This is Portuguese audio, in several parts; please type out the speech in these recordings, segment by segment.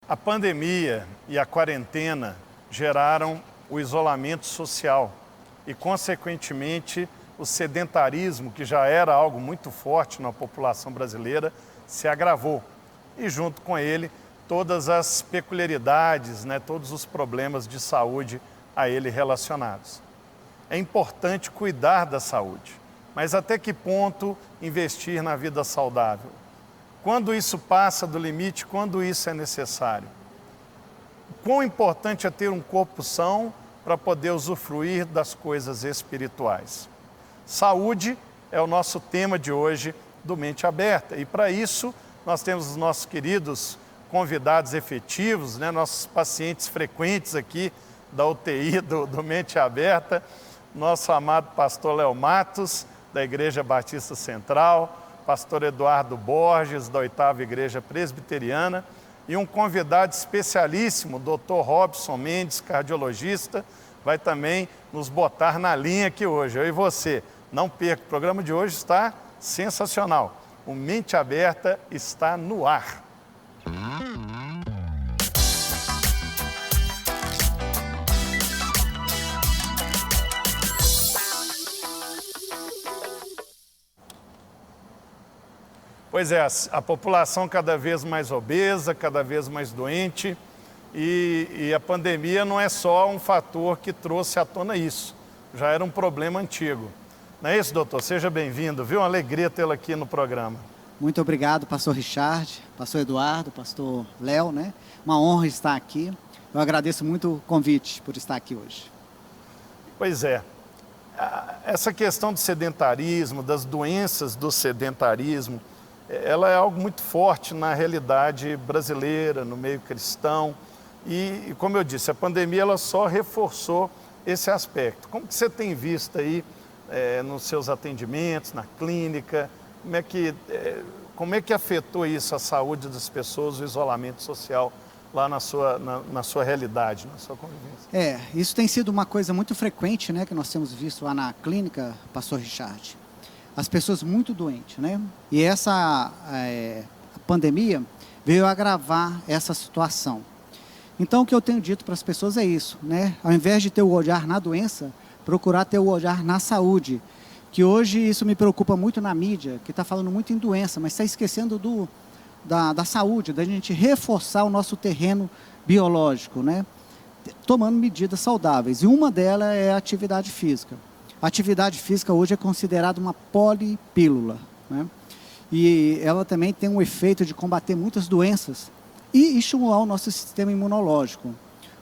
A pandemia e a quarentena geraram o isolamento social e, consequentemente, o sedentarismo, que já era algo muito forte na população brasileira, se agravou. E, junto com ele, todas as peculiaridades, todos os problemas de saúde a ele relacionados. É importante cuidar da saúde, mas até que ponto investir na vida saudável? Quando isso passa do limite, quando isso é necessário? Quão importante é ter um corpo são para poder usufruir das coisas espirituais? Saúde é o nosso tema de hoje do Mente Aberta, e para isso nós temos os nossos queridos convidados efetivos, nossos pacientes frequentes aqui da UTI do Mente Aberta, nosso amado pastor Léo Matos, da Igreja Batista Central, pastor Eduardo Borges, da 8ª Igreja Presbiteriana, e um convidado especialíssimo, Dr. Robson Mendes, cardiologista, vai também nos botar na linha aqui hoje. Eu e você, não perca, o programa de hoje está sensacional. O Mente Aberta está no ar. Pois é, a população cada vez mais obesa, cada vez mais doente, e a pandemia não é só um fator que trouxe à tona isso, já era um problema antigo. Não é isso, doutor? Seja bem-vindo, viu? Uma alegria tê-lo aqui no programa. Muito obrigado, pastor Richard, pastor Eduardo, pastor Léo, Uma honra estar aqui. Eu agradeço muito o convite por estar aqui hoje. Pois é, essa questão do sedentarismo, das doenças do sedentarismo, ela é algo muito forte na realidade brasileira, no meio cristão. E como eu disse, a pandemia ela só reforçou esse aspecto. Como que você tem visto aí nos seus atendimentos, na clínica? Como é que afetou isso a saúde das pessoas, o isolamento social lá na sua realidade, na sua convivência? Isso tem sido uma coisa muito frequente, que nós temos visto lá na clínica, pastor Richard. As pessoas muito doentes, E essa a pandemia veio agravar essa situação. Então, o que eu tenho dito para as pessoas é isso, Ao invés de ter o olhar na doença, procurar ter o olhar na saúde. Que hoje isso me preocupa muito na mídia, que está falando muito em doença, mas está esquecendo da saúde, da gente reforçar o nosso terreno biológico, Tomando medidas saudáveis. E uma delas é a atividade física. A atividade física hoje é considerada uma polipílula, E ela também tem um efeito de combater muitas doenças e estimular o nosso sistema imunológico.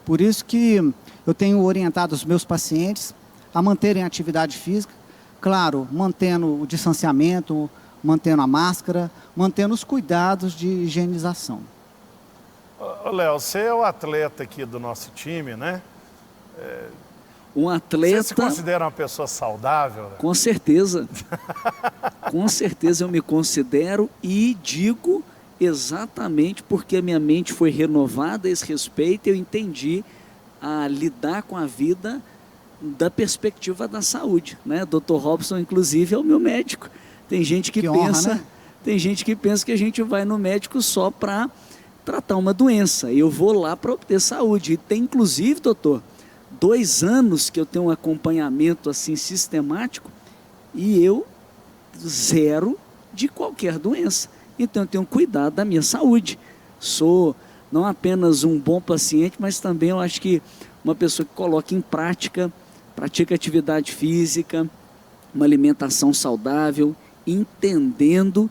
Por isso que eu tenho orientado os meus pacientes a manterem a atividade física, claro, mantendo o distanciamento, mantendo a máscara, mantendo os cuidados de higienização. Léo, você é o atleta aqui do nosso time, Um atleta... Você se considera uma pessoa saudável? Com certeza. Com certeza eu me considero e digo exatamente porque a minha mente foi renovada a esse respeito e eu entendi a lidar com a vida da perspectiva da saúde, Dr. Robson, inclusive, é o meu médico. Tem gente que pensa, honra, tem gente que pensa que a gente vai no médico só para tratar uma doença. Eu vou lá para obter saúde. E tem, inclusive, doutor, 2 anos que eu tenho um acompanhamento assim sistemático e eu zero de qualquer doença. Então eu tenho cuidado da minha saúde. Sou não apenas um bom paciente, mas também eu acho que uma pessoa que coloca em prática, pratica atividade física, uma alimentação saudável, entendendo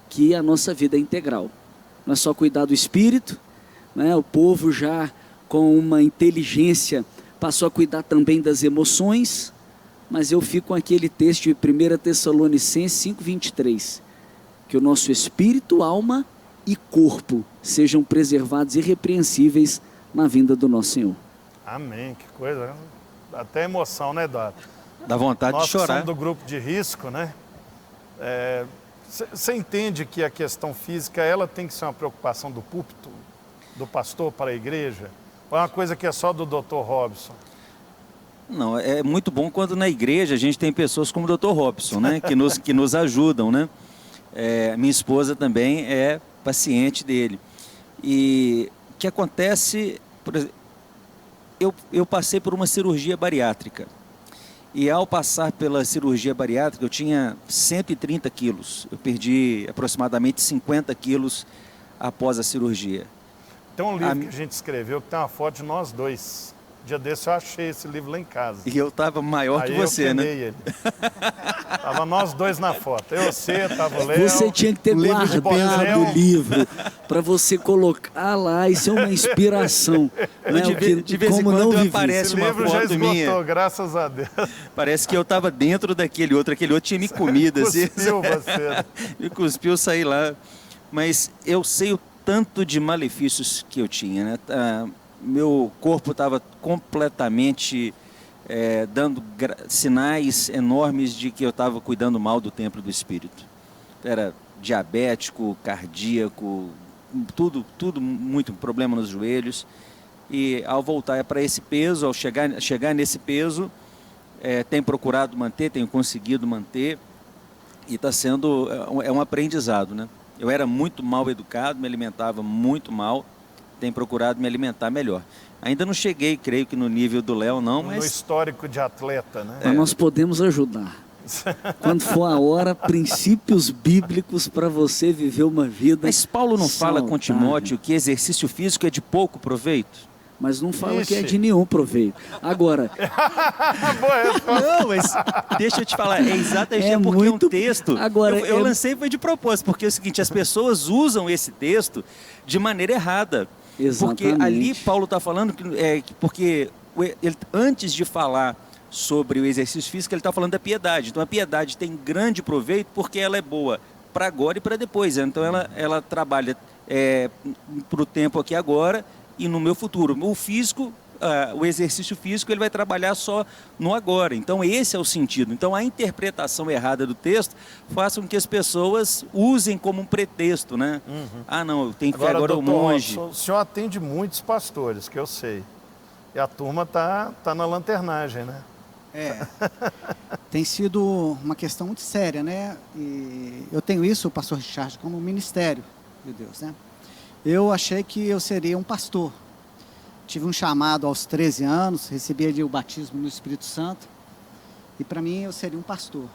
que a nossa vida é integral. Não é só cuidar do espírito, O povo já com uma inteligência passou a cuidar também das emoções, mas eu fico com aquele texto de 1 Tessalonicenses 5:23, que o nosso espírito, alma e corpo sejam preservados irrepreensíveis na vinda do nosso Senhor. Amém, que coisa, dá até emoção, Eduardo? Dá vontade de chorar. Nós somos do grupo de risco, Você entende que a questão física, ela tem que ser uma preocupação do púlpito, do pastor para a igreja? Ou é uma coisa que é só do Dr. Robson? Não, é muito bom quando na igreja a gente tem pessoas como o Dr. Robson, que nos ajudam, Minha esposa também é paciente dele. E que acontece, por exemplo, eu passei por uma cirurgia bariátrica. E ao passar pela cirurgia bariátrica, eu tinha 130 quilos. Eu perdi aproximadamente 50 quilos após a cirurgia. Tem um livro que a gente escreveu que tem uma foto de nós dois. Dia desse eu achei esse livro lá em casa. E eu estava maior Aí que você, né? Ele. Tava nós dois na foto. Eu, você, tava o Léo. Você tinha que ter guardado o livro para você colocar lá. Isso é uma inspiração. Né? De vez em quando aparece uma livro já foto esgotou, minha. graças a Deus. Parece que eu estava dentro daquele outro tinha me comido. Cuspiu você. Me cuspiu, saí lá. Mas eu sei o tanto de malefícios que eu tinha, né? Meu corpo estava completamente dando sinais enormes de que eu estava cuidando mal do templo do Espírito. Era diabético, cardíaco, tudo muito problema nos joelhos. E ao voltar para esse peso, ao chegar nesse peso, tenho procurado manter, tenho conseguido manter, e está sendo um aprendizado, né? Eu era muito mal educado, me alimentava muito mal, tenho procurado me alimentar melhor. Ainda não cheguei, creio que no nível do Léo não, mas... No histórico de atleta, né? Mas nós podemos ajudar. Quando for a hora, princípios bíblicos para você viver uma vida. Mas Paulo não fala com saudável. Timóteo que exercício físico é de pouco proveito? Mas não fala que é Ixi. de nenhum proveito. Agora, Não, mas deixa eu te falar, é exatamente É porque muito- um texto... Agora, eu lancei foi de propósito, porque é o seguinte, as pessoas usam esse texto de maneira errada. Porque Exatamente. ali Paulo está falando porque antes de falar sobre o exercício físico, ele está falando da piedade. Então a piedade tem grande proveito porque ela é boa para agora e para depois. Então ela trabalha para o tempo aqui agora e no meu futuro. O físico, o exercício físico, ele vai trabalhar só no agora. Então esse é o sentido. Então a interpretação errada do texto faz com que as pessoas usem como um pretexto, né? Ah, não, eu tenho que ir agora ao doutor, monge. o senhor atende muitos pastores, que eu sei. E a turma tá na lanternagem, né? Tem sido uma questão muito séria, né? E eu tenho isso, o pastor Richard, como ministério de Deus, né? Eu achei que eu seria um pastor. Tive um chamado aos 13 anos, recebi ali o batismo no Espírito Santo, e para mim eu seria um pastor.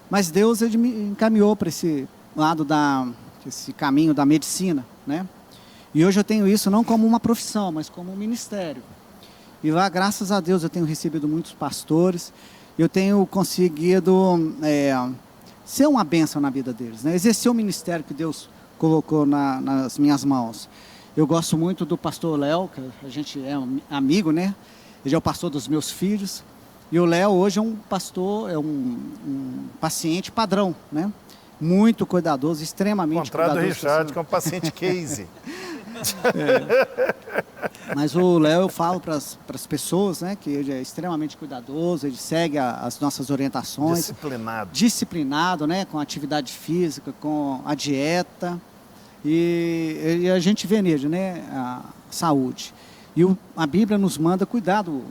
Mas Deus ele me encaminhou para esse lado esse caminho da medicina, né? E hoje eu tenho isso não como uma profissão, mas como um ministério. E lá, graças a Deus, eu tenho recebido muitos pastores, eu tenho conseguido ser uma bênção na vida deles, né? Exercer o ministério que Deus colocou nas minhas mãos. Eu gosto muito do pastor Léo, que a gente é um amigo, né? Ele é o pastor dos meus filhos. E o Léo hoje é um pastor, um paciente padrão, né? Muito cuidadoso, extremamente Contrário do cuidadoso. Richard, que é um paciente case. Mas o Léo, eu falo para as pessoas, né, que ele é extremamente cuidadoso, ele segue as nossas orientações. Disciplinado, né, com a atividade física, com a dieta. E a gente vê nele, né, a saúde. E a Bíblia nos manda cuidar do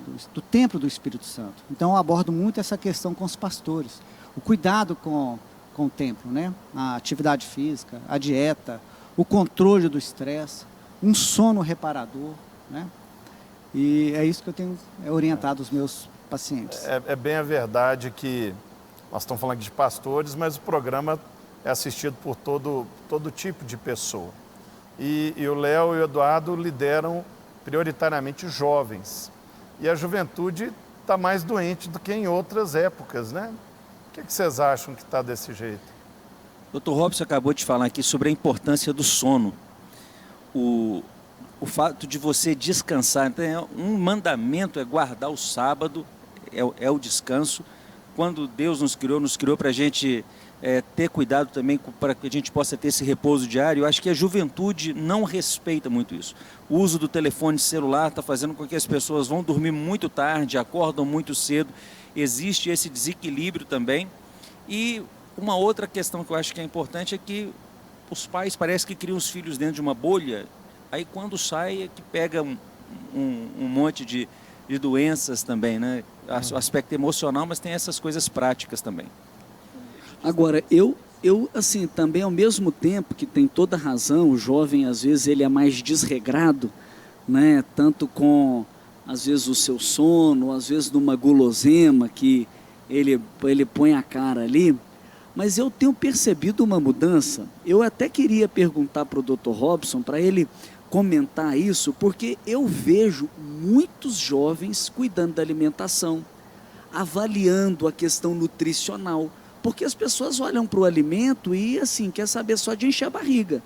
templo do Espírito Santo. Então eu abordo muito essa questão com os pastores. O cuidado com o templo, né, a atividade física, a dieta, o controle do estresse, um sono reparador, né? E é isso que eu tenho orientado os meus pacientes. É bem a verdade que nós estamos falando aqui de pastores, mas o programa é assistido por todo tipo de pessoa. E o Léo e o Eduardo lideram prioritariamente jovens. E a juventude está mais doente do que em outras épocas, né? O que vocês acham que está desse jeito? Dr. Robson acabou de falar aqui sobre a importância do sono. O fato de você descansar, então, um mandamento é guardar o sábado, é o descanso. Quando Deus nos criou para a gente ter cuidado também, para que a gente possa ter esse repouso diário. Eu acho que a juventude não respeita muito isso. O uso do telefone celular está fazendo com que as pessoas vão dormir muito tarde, acordam muito cedo. Existe esse desequilíbrio também. E uma outra questão que eu acho que é importante é que os pais parece que criam os filhos dentro de uma bolha, aí quando sai é que pega um monte de doenças também, né? O aspecto emocional, mas tem essas coisas práticas também. Agora, eu assim, também ao mesmo tempo que tem toda razão, o jovem às vezes ele é mais desregrado, né? Tanto com, às vezes, o seu sono, às vezes numa gulosema que ele põe a cara ali. Mas eu tenho percebido uma mudança. Eu até queria perguntar para o Dr. Robson, para ele comentar isso, porque eu vejo muitos jovens cuidando da alimentação, avaliando a questão nutricional, porque as pessoas olham para o alimento e, assim, quer saber só de encher a barriga.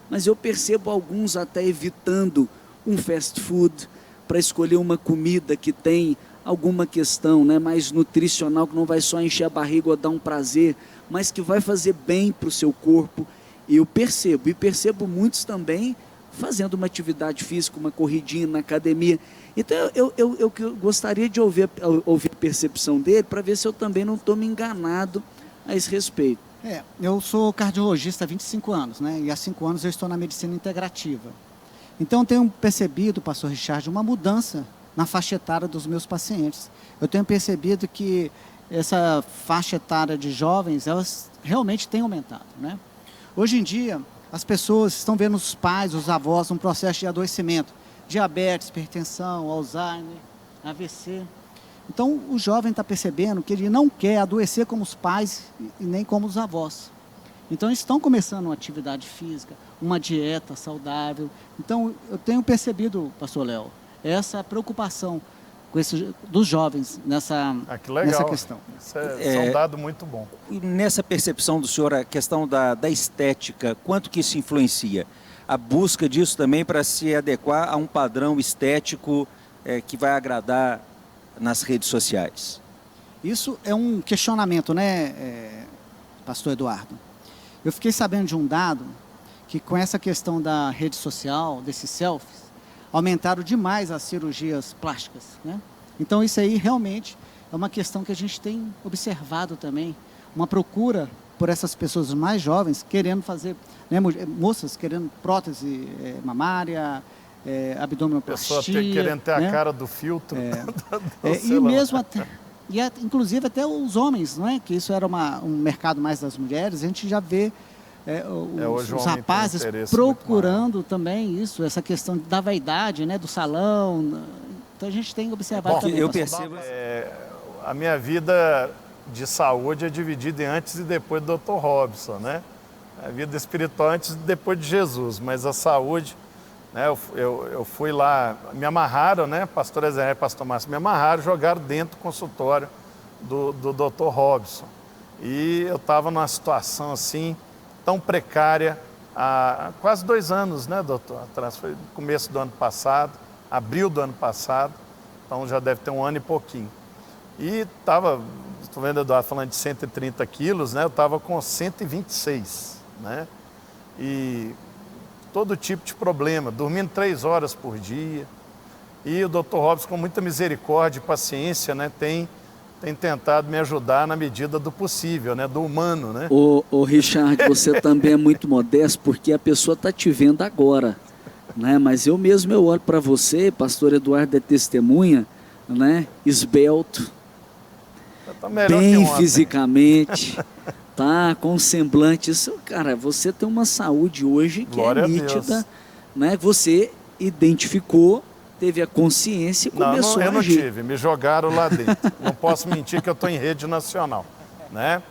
Mas eu percebo alguns até evitando um fast food para escolher uma comida que tem alguma questão, né, mais nutricional, que não vai só encher a barriga ou dar um prazer, mas que vai fazer bem para o seu corpo. E eu percebo muitos também fazendo uma atividade física, uma corridinha na academia. Então eu gostaria de ouvir a percepção dele, para ver se eu também não estou me enganado a esse respeito. Eu sou cardiologista há 25 anos, né? E há 5 anos eu estou na medicina integrativa. Então, tenho percebido, pastor Richard, uma mudança na faixa etária dos meus pacientes. Eu tenho percebido que essa faixa etária de jovens, elas realmente têm aumentado, né? Hoje em dia, as pessoas estão vendo os pais, os avós, um processo de adoecimento. Diabetes, hipertensão, Alzheimer, AVC. Então, o jovem está percebendo que ele não quer adoecer como os pais e nem como os avós. Então, eles estão começando uma atividade física, uma dieta saudável. Então, eu tenho percebido, pastor Léo, essa preocupação com dos jovens nessa questão. Isso é um dado muito bom. E nessa percepção do senhor, a questão da estética, quanto que isso influencia? A busca disso também para se adequar a um padrão estético que vai agradar nas redes sociais. Isso é um questionamento, né, pastor Eduardo? Eu fiquei sabendo de um dado que, com essa questão da rede social, desses selfies, aumentaram demais as cirurgias plásticas, né? Então, isso aí realmente é uma questão que a gente tem observado também, uma procura por essas pessoas mais jovens querendo fazer, né, moças querendo prótese mamária, abdominoplastia. Pessoa querendo ter, né, a cara do filtro. E mesmo até, inclusive até os homens, não é? Que isso era um mercado mais das mulheres, a gente já vê os rapazes procurando também isso, essa questão da vaidade, né, do salão. Então a gente tem observado também. Eu percebo. A minha vida de saúde é dividida em antes e depois do Dr. Robson, né? A vida espiritual antes e depois de Jesus, mas a saúde, né? Eu fui lá, me amarraram, né? Pastor Ezé e Pastor Márcio me amarraram, jogaram dentro do consultório do Dr. Robson. E eu estava numa situação assim, tão precária, há quase 2 anos, né, doutor? Atrás, foi no começo do ano passado, abril do ano passado, então já deve ter 1 ano e pouquinho. E estava, estou vendo o Eduardo falando de 130 quilos, né? Eu estava com 126, né? E todo tipo de problema, dormindo 3 horas por dia. E o Dr. Robson, com muita misericórdia e paciência, né, tem tentado me ajudar na medida do possível, né, do humano, né? Ô Richard, você também é muito modesto, porque a pessoa está te vendo agora, né? Mas eu olho para você, pastor Eduardo é testemunha, né? Esbelto, bem fisicamente, tá? Com semblante. Isso, cara, você tem uma saúde hoje que Glória é nítida, né? Você identificou, teve a consciência e começou a agir. Eu não tive, me jogaram lá dentro. Não posso mentir que eu estou em rede nacional, né?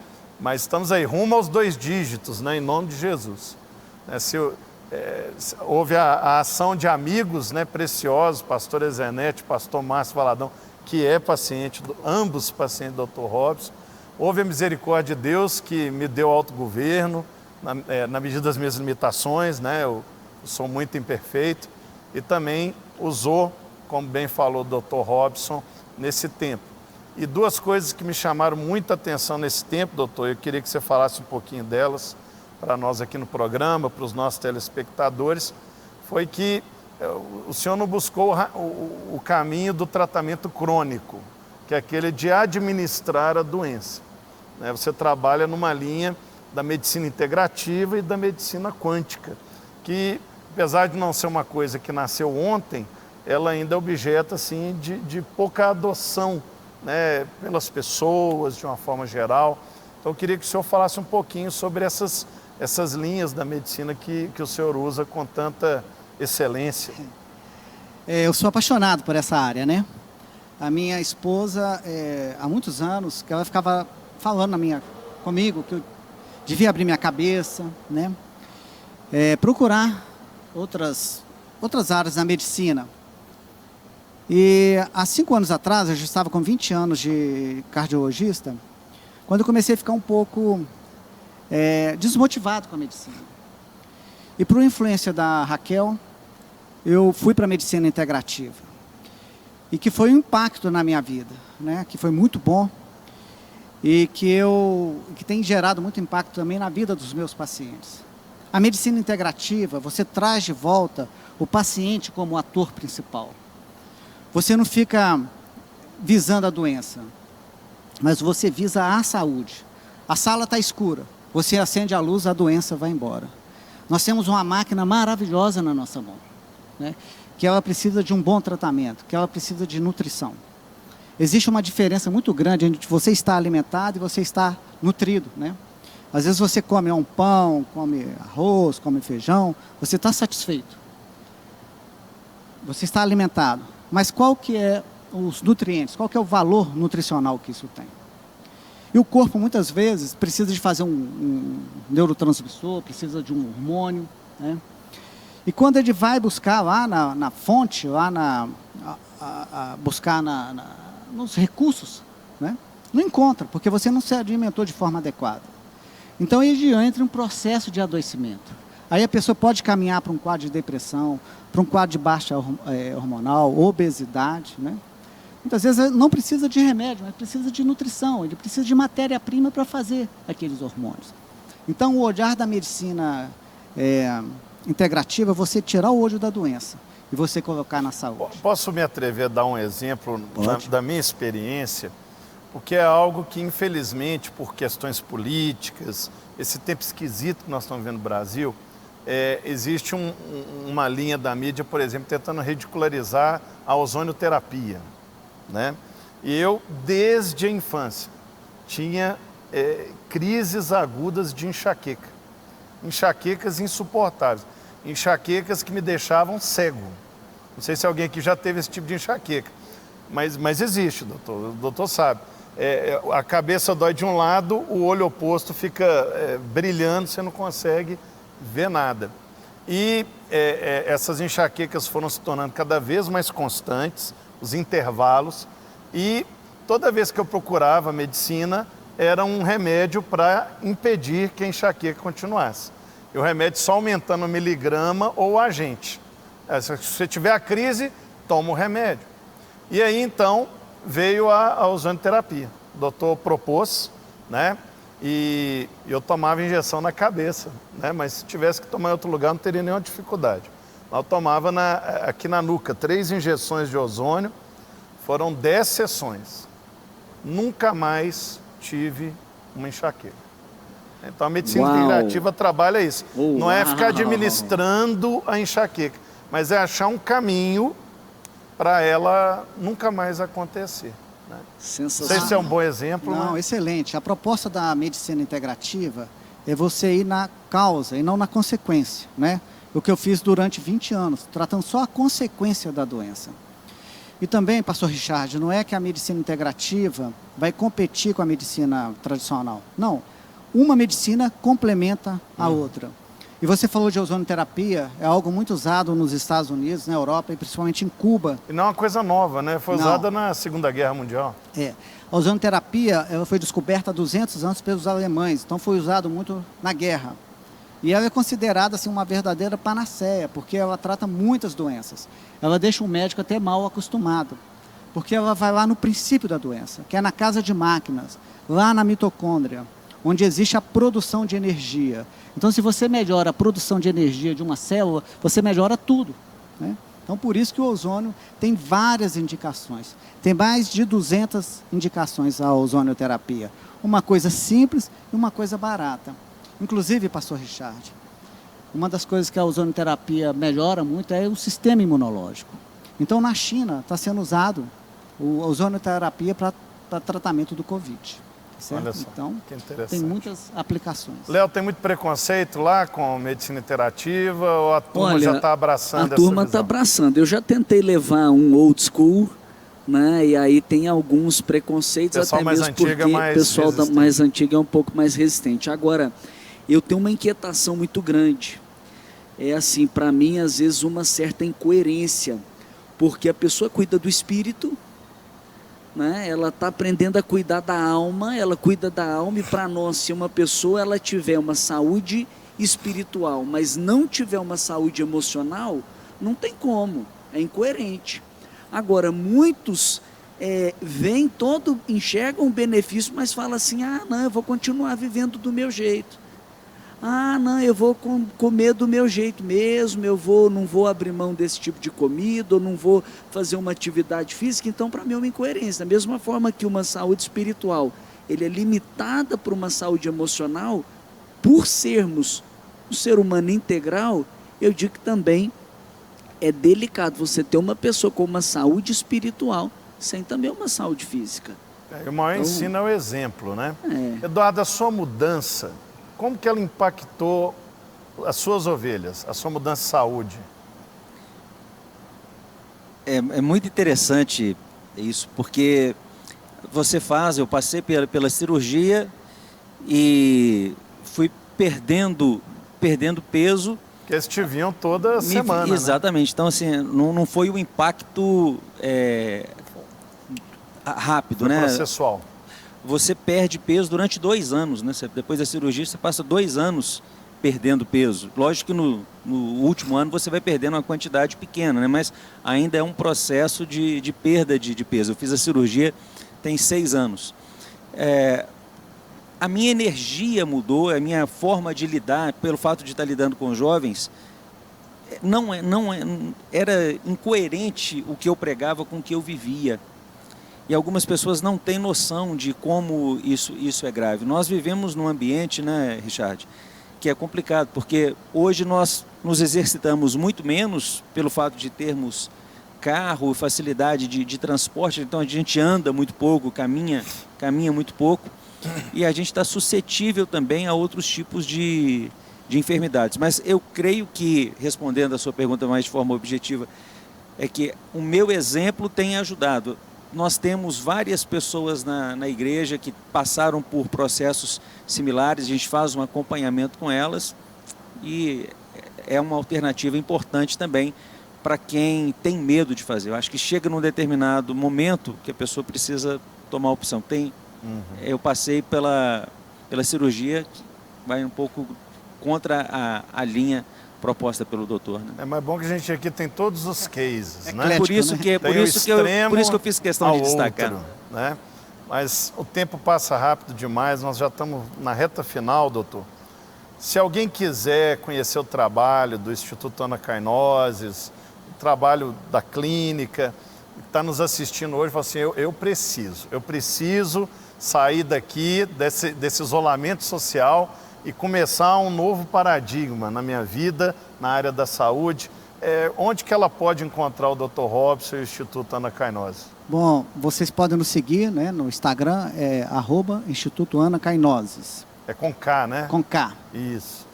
Mas estamos aí, rumo aos 2 dígitos, né? Em nome de Jesus. Houve a ação de amigos, né, preciosos, pastor Ezenete, pastor Márcio Valadão, que é paciente, ambos pacientes do Dr. Robson. Houve a misericórdia de Deus que me deu autogoverno, na medida das minhas limitações, né? Eu sou muito imperfeito. E também usou, como bem falou o Dr. Robson, nesse tempo. E 2 coisas que me chamaram muita atenção nesse tempo, doutor, eu queria que você falasse um pouquinho delas para nós aqui no programa, para os nossos telespectadores, foi que o senhor não buscou o caminho do tratamento crônico, que é aquele de administrar a doença, né? Você trabalha numa linha da medicina integrativa e da medicina quântica, que, apesar de não ser uma coisa que nasceu ontem, ela ainda é objeto assim, de pouca adoção, né, pelas pessoas, de uma forma geral. Então, eu queria que o senhor falasse um pouquinho sobre essas linhas da medicina que o senhor usa com tanta excelência. Eu sou apaixonado por essa área, né? A minha esposa, há muitos anos, que ela ficava falando comigo que eu devia abrir minha cabeça, né? Procurar outras áreas na medicina. E há 5 anos atrás, eu já estava com 20 anos de cardiologista, quando eu comecei a ficar um pouco desmotivado com a medicina. E por influência da Raquel, eu fui para a medicina integrativa. E que foi um impacto na minha vida, né? Que foi muito bom e que tem gerado muito impacto também na vida dos meus pacientes. A medicina integrativa, você traz de volta o paciente como ator principal. Você não fica visando a doença, mas você visa a saúde. A sala está escura, você acende a luz, a doença vai embora. Nós temos uma máquina maravilhosa na nossa mão, né? Que ela precisa de um bom tratamento, que ela precisa de nutrição. Existe uma diferença muito grande entre você estar alimentado e você estar nutrido, né? Às vezes você come um pão, come arroz, come feijão, você está satisfeito. Você está alimentado. Mas qual que é os nutrientes, qual que é o valor nutricional que isso tem? E o corpo, muitas vezes, precisa de fazer um neurotransmissor, precisa de um hormônio, né? E quando ele vai buscar lá na fonte, lá buscar nos recursos, né? Não encontra, porque você não se alimentou de forma adequada. Então ele entra em um processo de adoecimento. Aí a pessoa pode caminhar para um quadro de depressão, para um quadro de baixa hormonal, obesidade, né? Muitas vezes não precisa de remédio, mas precisa de nutrição, ele precisa de matéria-prima para fazer aqueles hormônios. Então o olhar da medicina integrativa é você tirar o olho da doença e você colocar na saúde. Posso me atrever a dar um exemplo da minha experiência? Porque é algo que, infelizmente, por questões políticas, esse tempo esquisito que nós estamos vendo no Brasil, existe uma linha da mídia, por exemplo, tentando ridicularizar a ozonioterapia, né? E eu, desde a infância, tinha crises agudas de enxaqueca. Enxaquecas insuportáveis. Enxaquecas que me deixavam cego. Não sei se alguém aqui já teve esse tipo de enxaqueca, mas existe, doutor. O doutor sabe. A cabeça dói de um lado, o olho oposto fica brilhando, você não consegue ver nada. E essas enxaquecas foram se tornando cada vez mais constantes, os intervalos, e toda vez que eu procurava medicina, era um remédio para impedir que a enxaqueca continuasse. E o remédio só aumentando o miligrama ou o agente. Se você tiver a crise, toma o remédio. E aí, então, veio a ozonioterapia. O doutor propôs, né? E eu tomava injeção na cabeça, né? Mas se tivesse que tomar em outro lugar, não teria nenhuma dificuldade. Eu tomava aqui na nuca, 3 injeções de ozônio, foram 10 sessões. Nunca mais tive uma enxaqueca. Então a medicina integrativa trabalha isso. Não é ficar administrando a enxaqueca, mas é achar um caminho para ela nunca mais acontecer, né? Sensacional. Não sei se é um bom exemplo. Não, né? Excelente. A proposta da medicina integrativa é você ir na causa e não na consequência, né? O que eu fiz durante 20 anos, tratando só a consequência da doença. E também, pastor Richard, não é que a medicina integrativa vai competir com a medicina tradicional. Não. Uma medicina complementa a outra. E você falou de ozonioterapia, é algo muito usado nos Estados Unidos, na Europa e principalmente em Cuba. E não é uma coisa nova, né? Foi usada na Segunda Guerra Mundial. A ozonioterapia ela foi descoberta há 200 anos pelos alemães, então foi usado muito na guerra. E ela é considerada assim, uma verdadeira panaceia, porque ela trata muitas doenças. Ela deixa o médico até mal acostumado, porque ela vai lá no princípio da doença, que é na casa de máquinas, lá na mitocôndria, onde existe a produção de energia. Então, se você melhora a produção de energia de uma célula, você melhora tudo, né? Então, por isso que o ozônio tem várias indicações. Tem mais de 200 indicações à ozonioterapia. Uma coisa simples e uma coisa barata. Inclusive, pastor Richard, uma das coisas que a ozonioterapia melhora muito é o sistema imunológico. Então, na China, está sendo usado a ozonioterapia para tratamento do Covid. certo? Olha só, Então, que interessante. tem muitas aplicações. Léo, tem muito preconceito lá com medicina interativa ou a turma já está abraçando essa a turma visão? está abraçando. Eu já tentei levar um old school, né? E aí tem alguns preconceitos, Pessoal até mais mesmo antigo é porque mais o pessoal resistente. mais antigo é um pouco mais resistente. Agora, eu tenho uma inquietação muito grande. É assim, para mim, às vezes, uma certa incoerência, porque a pessoa cuida do espírito, né? Ela está aprendendo a cuidar da alma, ela cuida da alma, e para nós, se uma pessoa ela tiver uma saúde espiritual, mas não tiver uma saúde emocional, não tem como, é incoerente. Agora, muitos enxergam o benefício, mas falam assim, não, eu vou continuar vivendo do meu jeito. Não, eu vou comer do meu jeito mesmo, não vou abrir mão desse tipo de comida, ou não vou fazer uma atividade física. Então, para mim é uma incoerência. Da mesma forma que uma saúde espiritual, ele é limitada por uma saúde emocional, por sermos um ser humano integral, eu digo que também é delicado você ter uma pessoa com uma saúde espiritual, sem também uma saúde física. E o maior ensino é o exemplo, né? Eduardo, a sua mudança, como que ela impactou as suas ovelhas, a sua mudança de saúde? É muito interessante isso, porque eu passei pela cirurgia e fui perdendo peso. Que eles te viam toda semana, exatamente, né? Então assim, não foi um impacto rápido, foi né? processual. Você perde peso durante 2 anos, né? Depois da cirurgia você passa 2 anos perdendo peso. Lógico que no último ano você vai perdendo uma quantidade pequena, né? Mas ainda é um processo de perda de peso. Eu fiz a cirurgia tem 6 anos. A minha energia mudou, a minha forma de lidar, pelo fato de estar lidando com jovens, era incoerente o que eu pregava com o que eu vivia. E algumas pessoas não têm noção de como isso é grave. Nós vivemos num ambiente, né, Richard, que é complicado, porque hoje nós nos exercitamos muito menos pelo fato de termos carro, facilidade de transporte, então a gente anda muito pouco, caminha muito pouco, e a gente está suscetível também a outros tipos de enfermidades. Mas eu creio que, respondendo a sua pergunta mais de forma objetiva, é que o meu exemplo tem ajudado. Nós temos várias pessoas na igreja que passaram por processos similares, a gente faz um acompanhamento com elas e é uma alternativa importante também para quem tem medo de fazer. Eu acho que chega num determinado momento que a pessoa precisa tomar opção. Eu passei pela cirurgia, que vai um pouco contra a linha proposta pelo doutor, né? É mais bom que a gente aqui tem todos os cases, né? Por isso que eu fiz questão de destacar. Outro, né? Mas o tempo passa rápido demais, nós já estamos na reta final, doutor. Se alguém quiser conhecer o trabalho do Instituto Ana Cainoses, o trabalho da clínica, está nos assistindo hoje, fala assim, eu preciso sair daqui, desse isolamento social e começar um novo paradigma na minha vida, na área da saúde. Onde que ela pode encontrar o Dr. Robson e o Instituto Ana Cainoses? Bom, vocês podem nos seguir, né, no Instagram, @Instituto Ana Cainoses. É com K, né? Com K. Isso.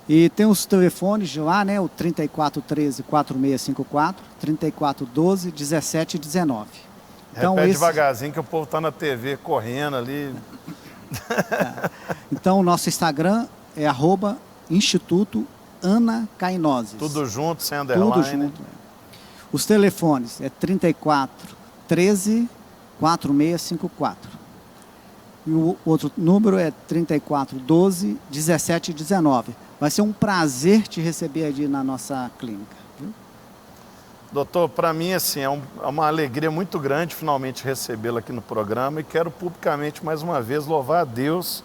E tem os telefones de lá, né, o 3413-4654, 3412-1719. Então, repete devagarzinho que o povo está na TV correndo ali. Então, o nosso Instagram é @Instituto Ana Cainoses. Tudo junto, sem underline. Tudo junto. Os telefones é 3413-4654. E o outro número é 3412-1719. Vai ser um prazer te receber ali na nossa clínica. Viu? Doutor, para mim assim, é uma alegria muito grande finalmente recebê-lo aqui no programa e quero publicamente mais uma vez louvar a Deus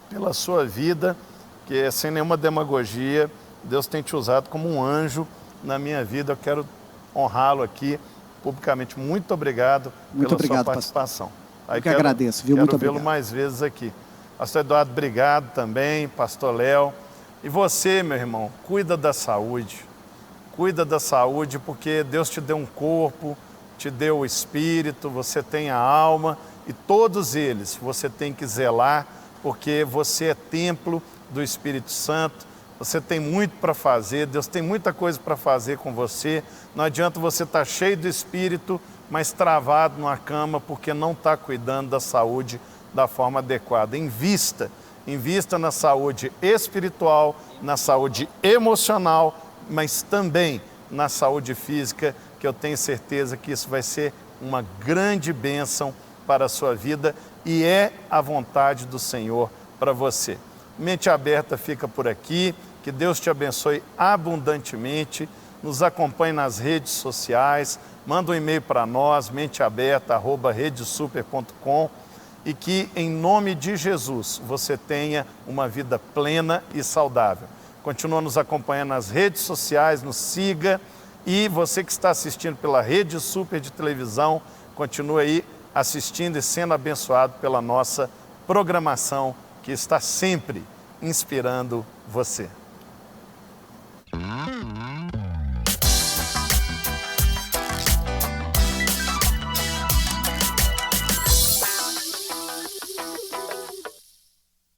pela sua vida, que sem nenhuma demagogia, Deus tem te usado como um anjo na minha vida. Eu quero honrá-lo aqui publicamente. Muito obrigado pela sua participação. Eu que agradeço, viu? Muito obrigado. Quero vê-lo mais vezes aqui. Pastor Eduardo, obrigado também, Pastor Léo. E você, meu irmão, cuida da saúde. Cuida da saúde porque Deus te deu um corpo, te deu o espírito, você tem a alma E todos eles você tem que zelar, porque você é templo do Espírito Santo, você tem muito para fazer, Deus tem muita coisa para fazer com você. Não adianta você estar cheio do Espírito, mas travado numa cama, porque não está cuidando da saúde da forma adequada. Invista na saúde espiritual, na saúde emocional, mas também na saúde física, que eu tenho certeza que isso vai ser uma grande bênção para a sua vida e é a vontade do Senhor para você. Mente Aberta fica por aqui, que Deus te abençoe abundantemente, nos acompanhe nas redes sociais, manda um e-mail para nós, menteaberta@redesuper.com, e que em nome de Jesus você tenha uma vida plena e saudável. Continua nos acompanhando nas redes sociais, nos siga, e você que está assistindo pela Rede Super de televisão, continue aí assistindo e sendo abençoado pela nossa programação que está sempre inspirando você.